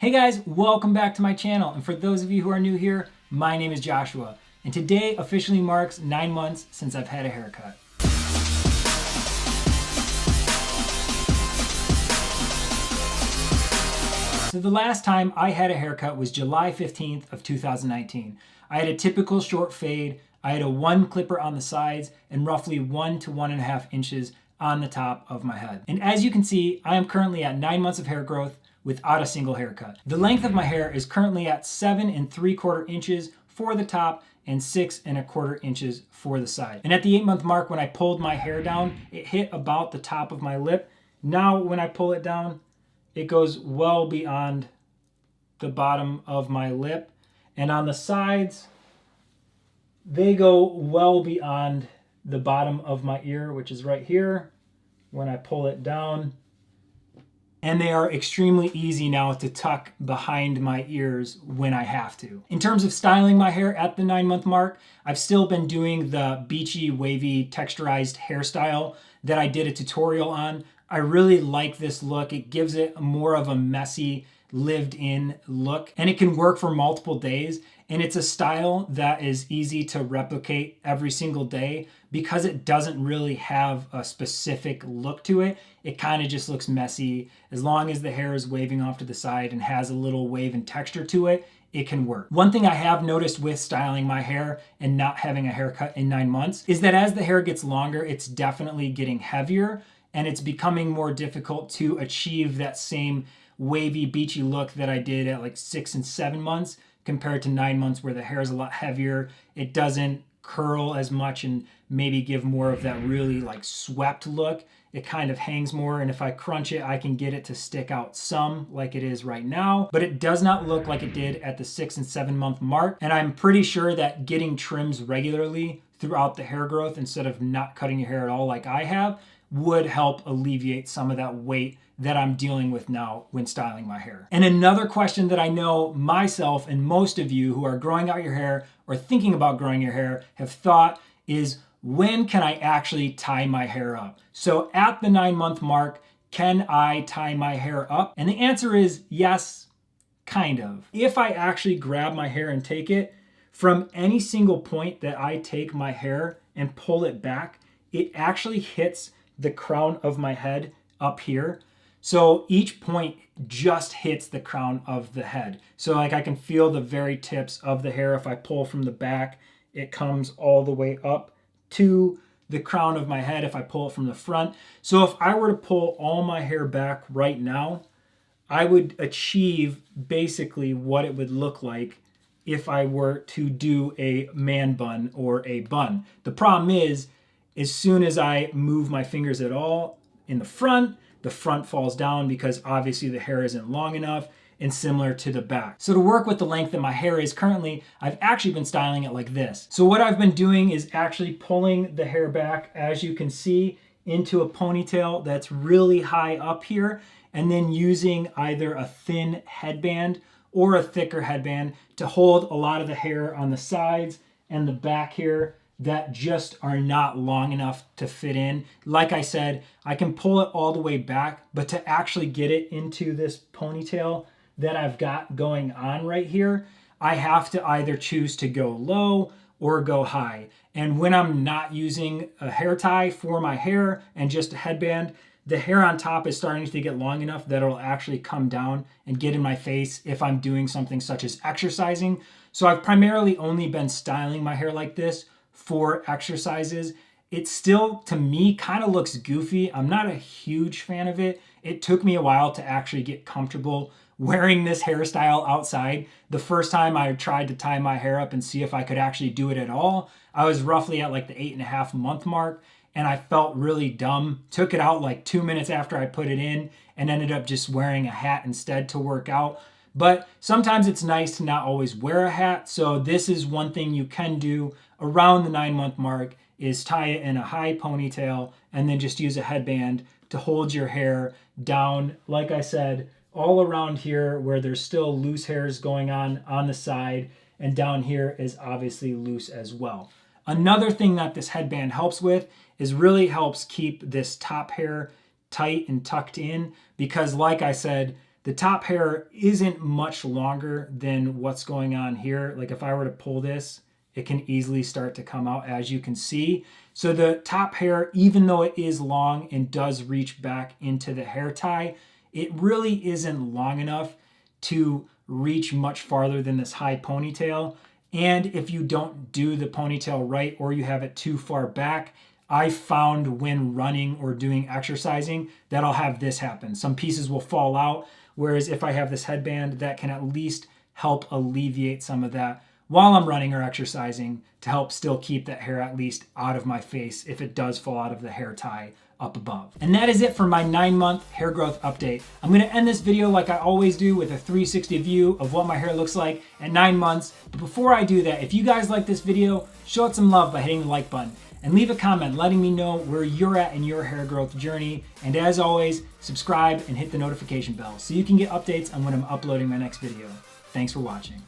Hey guys, welcome back to my channel. And for those of you who are new here, my name is Joshua. And today officially marks 9 months since I've had a haircut. So the last time I had a haircut was July 15th of 2019. I had a typical short fade. I had a one clipper on the sides and roughly 1 to 1.5 inches on the top of my head. And as you can see, I am currently at 9 months of hair growth without a single haircut. The length of my hair is currently at 7 3/4 inches for the top and 6 1/4 inches for the side. And at the 8-month mark, when I pulled my hair down, it hit about the top of my lip. Now when I pull it down, it goes well beyond the bottom of my lip. And on the sides, they go well beyond the bottom of my ear, which is right here when I pull it down. And they are extremely easy now to tuck behind my ears when I have to. In terms of styling my hair at the 9-month mark, I've still been doing the beachy, wavy, texturized hairstyle that I did a tutorial on. I really like this look. It gives it more of a messy, lived-in look, and it can work for multiple days. And it's a style that is easy to replicate every single day because it doesn't really have a specific look to it. It kind of just looks messy. As long as the hair is waving off to the side and has a little wave and texture to it, it can work. One thing I have noticed with styling my hair and not having a haircut in 9 months is that as the hair gets longer, it's definitely getting heavier and it's becoming more difficult to achieve that same wavy, beachy look that I did at like 6 and 7 months compared to 9 months where the hair is a lot heavier. It doesn't curl as much and maybe give more of that really like swept look. It kind of hangs more, and if I crunch it, I can get it to stick out some like it is right now, but it does not look like it did at the 6 and 7 month mark. And I'm pretty sure that getting trims regularly throughout the hair growth instead of not cutting your hair at all like I have would help alleviate some of that weight that I'm dealing with now when styling my hair. And another question that I know myself and most of you who are growing out your hair or thinking about growing your hair have thought is, when can I actually tie my hair up? So at the 9-month mark, can I tie my hair up? And the answer is yes, kind of. If I actually grab my hair and take it, from any single point that I take my hair and pull it back, it actually hits the crown of my head up here. So each point just hits the crown of the head. So like I can feel the very tips of the hair. If I pull from the back, it comes all the way up to the crown of my head if I pull it from the front. So if I were to pull all my hair back right now, I would achieve basically what it would look like if I were to do a man bun or a bun. The problem is, as soon as I move my fingers at all in the front falls down because obviously the hair isn't long enough, and similar to the back. So to work with the length that my hair is currently, I've actually been styling it like this. So what I've been doing is actually pulling the hair back, as you can see, into a ponytail that's really high up here, and then using either a thin headband or a thicker headband to hold a lot of the hair on the sides and the back here that just are not long enough to fit in. Like I said, I can pull it all the way back, but to actually get it into this ponytail that I've got going on right here, I have to either choose to go low or go high. And when I'm not using a hair tie for my hair and just a headband, the hair on top is starting to get long enough that it'll actually come down and get in my face if I'm doing something such as exercising. So I've primarily only been styling my hair like this for exercises. It still, to me, kind of looks goofy. I'm not a huge fan of it. It took me a while to actually get comfortable wearing this hairstyle outside. The first time I tried to tie my hair up and see if I could actually do it at all, I was roughly at like the 8.5 month mark, and I felt really dumb. Took it out like 2 minutes after I put it in and ended up just wearing a hat instead to work out. But sometimes it's nice to not always wear a hat. So this is one thing you can do around the 9-month mark, is tie it in a high ponytail and then just use a headband to hold your hair down, like I said, all around here where there's still loose hairs going on the side, and down here is obviously loose as well. Another thing that this headband helps with is really helps keep this top hair tight and tucked in, because like I said, the top hair isn't much longer than what's going on here. Like if I were to pull this, it can easily start to come out, as you can see. So the top hair, even though it is long and does reach back into the hair tie, it really isn't long enough to reach much farther than this high ponytail. And if you don't do the ponytail right, or you have it too far back, I found when running or doing exercising that I'll have this happen. Some pieces will fall out, whereas if I have this headband, that can at least help alleviate some of that while I'm running or exercising, to help still keep that hair at least out of my face if it does fall out of the hair tie up above. And that is it for my 9-month hair growth update. I'm gonna end this video like I always do, with a 360 view of what my hair looks like at 9 months. But before I do that, if you guys like this video, show it some love by hitting the like button and leave a comment letting me know where you're at in your hair growth journey. And as always, subscribe and hit the notification bell so you can get updates on when I'm uploading my next video. Thanks for watching.